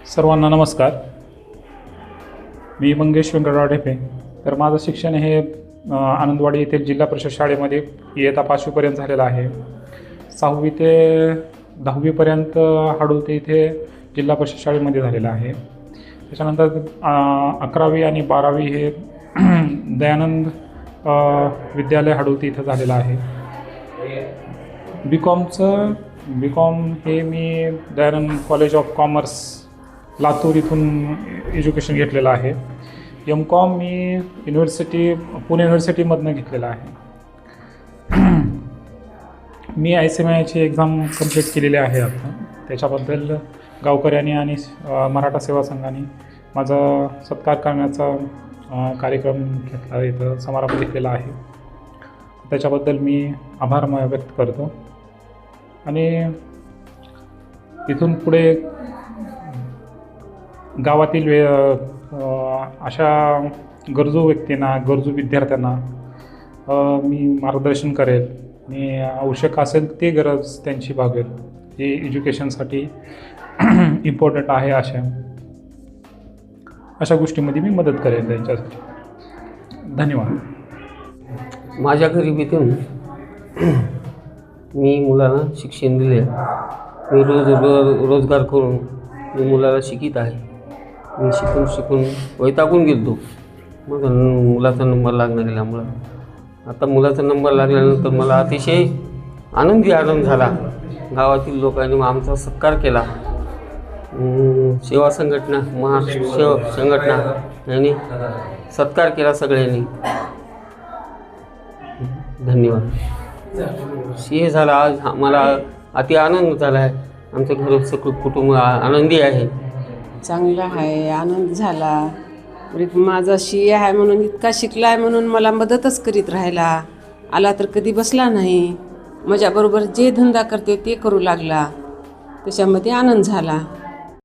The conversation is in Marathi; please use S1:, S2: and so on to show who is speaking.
S1: सर्वांना नमस्कार. मी मंगेश व्यंकटराव ढेपे. तर माझं शिक्षण हे आनंदवाडी येथील जिल्हा परिषद शाळेमध्ये इयत्ता 5वीपर्यंत झालेलं आहे. 6वी ते 10वीपर्यंत हाडोटी इथे जिल्हा परिषद शाळेमध्ये झालेलं आहे. त्याच्यानंतर 11वी आणि 12वी हे दयानंद विद्यालय हाडोटी इथं झालेलं आहे. बी कॉम हे मी Dayanand college of commerce Latur इथून एज्युकेशन घेतलेलं आहे. M.Com मी पुणे युनिव्हर्सिटीमधनं घेतलेलं आहे. मी ICMIची एक्झाम कंप्लीट केलेली आहे आता. त्याच्याबद्दल गावकऱ्यांनी आणि मराठा सेवा संघाने माझा सत्कार करण्याचा कार्यक्रम घेतला, इथं समारंभ घेतलेला आहे. त्याच्याबद्दल मी आभार व्यक्त करतो. आणि इथून पुढे गावातील अशा गरजू व्यक्तींना, गरजू विद्यार्थ्यांना मी मार्गदर्शन करेल. मी आवश्यक असेल ते गरज त्यांची भागेल. हे एज्युकेशनसाठी इम्पॉर्टंट आहे. अशा गोष्टींमध्ये मी मदत करेल त्यांच्यासाठी. धन्यवाद.
S2: माझ्या गरिबीतून मी मुलांना शिक्षण दिले. मी रोजगार करून मी मुलाला शिकित आहे. मी शिकून वैतागून गेलो. मग मुलाचा नंबर लागला गेल्यामुळं आता मुलाचा नंबर लागल्यानंतर मला अतिशय आनंद झाला. गावातील लोकांनी आमचा सत्कार केला. सेवा संघटना, महाराष्ट्र सेवा संघटना यांनी सत्कार केला सगळ्यांनी. धन्यवाद. हे झाला आज आम्हाला अति आनंद झाला आहे. आमचं घर सगळं कुटुंब आनंदी आहे.
S3: चांगला आहे, आनंद झाला. माझा CA आहे म्हणून, इतका शिकला आहे म्हणून मला मदतच करीत राहिला. आला तर कधी बसला नाही. माझ्याबरोबर जे धंदा करते ते करू लागला. त्याच्यामध्ये आनंद झाला.